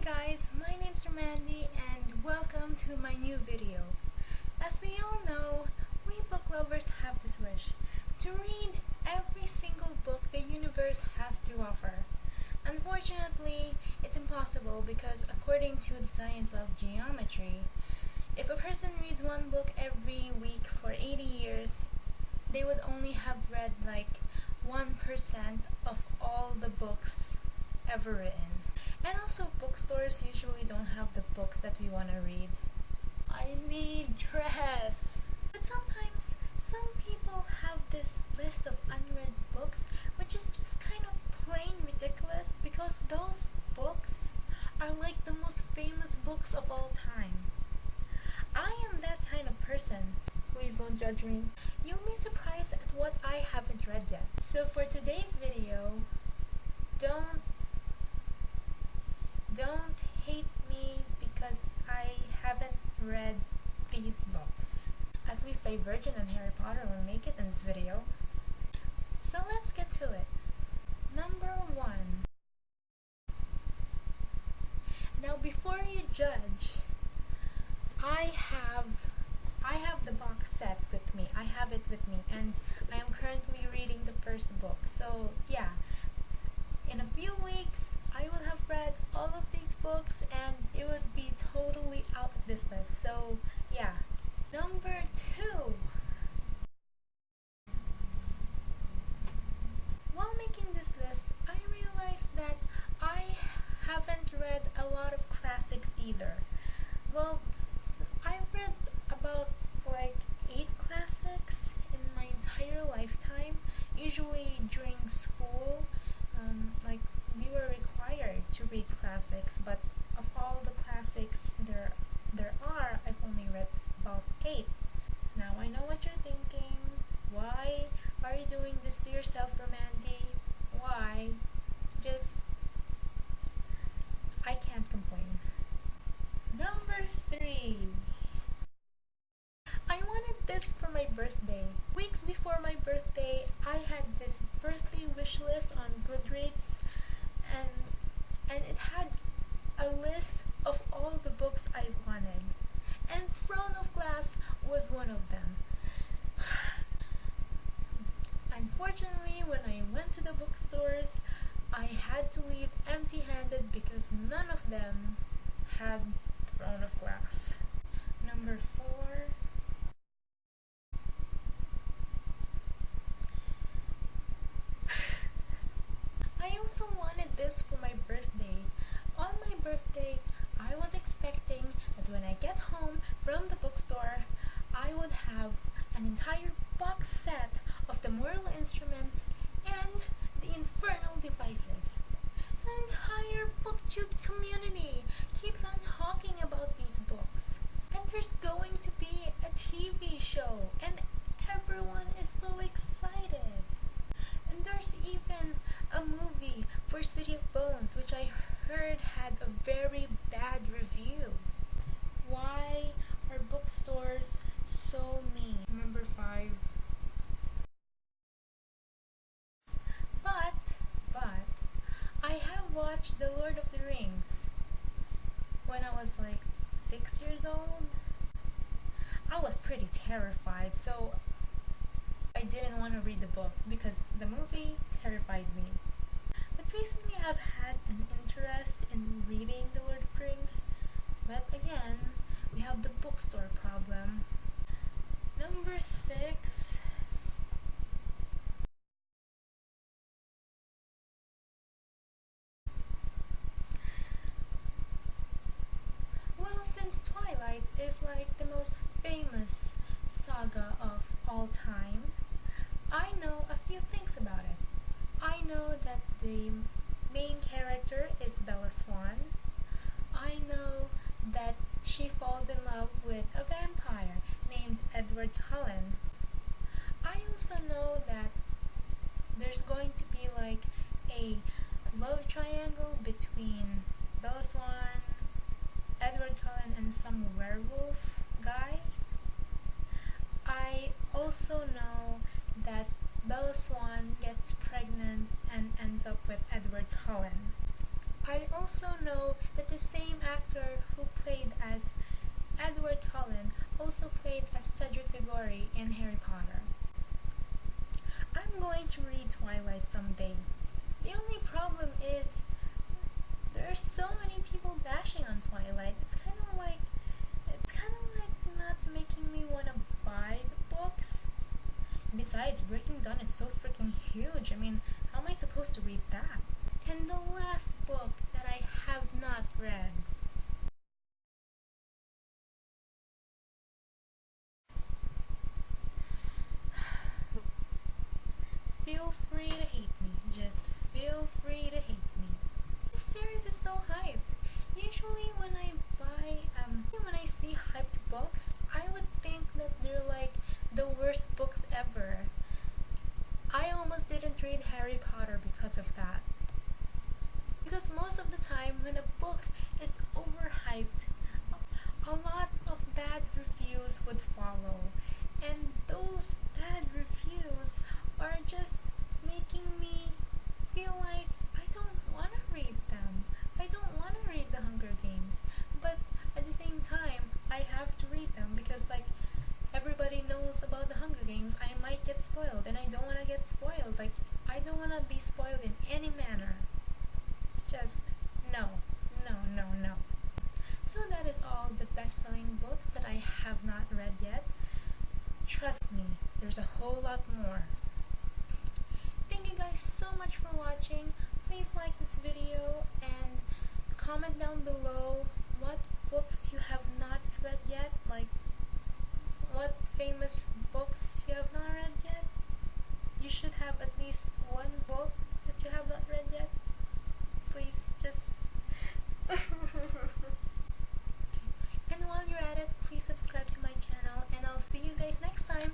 guys, my name's Mandy and welcome to my new video. As we all know, we book lovers have this wish to read every single book the universe has to offer. Unfortunately, it's impossible because according to the science of geometry, if a person reads one book every week for 80 years, they would only have read like 1% of all the books ever written. And also, bookstores usually don't have the books that we want to read. I need dress! But sometimes, some people have this list of unread books, which is just kind of plain ridiculous because those books are like the most famous books of all time. I am that kind of person. Please don't judge me. You'll be surprised at what I haven't read yet. So for today's video, don't hate me because I haven't read these books. At least Divergent and Harry Potter will make it in this video. So let's get to it. Number 1. Now before you judge, I have the box set with me. I have it with me and I am currently reading the first book. So yeah, in a few weeks I will have read all of these books and it would be totally out of this list. So yeah. Number 2. While making this list, I realized that I haven't read a lot of classics either. Well, I've read about like 8 classics in my entire lifetime, usually during school. Like we were required to read classics, but of all the classics there are, I've only read about 8. Now I know what you're thinking. Why are you doing this to yourself, Romandy? Why? I can't complain. Number 3. I wanted this for my birthday. Weeks before my birthday, I had this birthday wish list on Goodreads, and it had a list of all the books I wanted. And Throne of Glass was one of them. Unfortunately, when I went to the bookstores, I had to leave empty-handed because none of them had Throne of Glass. Number 4. I also wanted this for my birthday. On my birthday, I was expecting that when I get home from the bookstore, I would have an entire box set of the Mortal Instruments and the Infernal Devices. The entire booktube community keeps on talking about these books. And there's going to be a TV show, and everyone is so excited. And there's even a movie for City of Bones, which I heard had a very bad review. Why are bookstores so mean? Number 5. But I have watched The Lord of the Rings when I was like 6 years old. I was pretty terrified, so I didn't want to read the books because the movie terrified me. But recently I've had an interest in reading The Lord of the Rings. But again, we have the bookstore problem. Number 6. Well, since Twilight is like the most famous saga of all time, I know a few things about it. I know that the main character is Bella Swan. I know that she falls in love with a vampire named Edward Cullen. I also know that there's going to be like a love triangle between Bella Swan, Edward Cullen, and some werewolf guy. I also know that Bella Swan gets pregnant and ends up with Edward Cullen. I also know that the same actor who played as Edward Cullen also played as Cedric Diggory in Harry Potter. I'm going to read Twilight someday. The only problem is there are so many people bashing on Twilight. It's kind of like not making me want to buy the books. Besides, Breaking Dawn is so freaking huge. I mean, how am I supposed to read that? And the last book that I have not read. Feel free to hate me. Just feel free to hate me. This series is so hyped. Usually when I see hyped books, I would think that they're like the worst books ever. I almost didn't read Harry Potter because of that. Because most of the time when a book is overhyped, a lot of bad reviews would follow. And those bad reviews are just making me feel like I don't want to read them. I don't want to read The Hunger Games. But at the same time, I have to read them because like everybody knows about The Hunger Games. I might get spoiled and I don't want to get spoiled. Like I don't want to be spoiled in any manner. Just no. So that is all the best-selling books that I have not read yet. Trust me, there's a whole lot more. Thank you guys so much for watching. Please like this video and comment down below what books you have not read yet, like what famous books you have not read yet. You should have at least one book that you have not read yet. Please, just and while you're at it, please subscribe to my channel and I'll see you guys next time.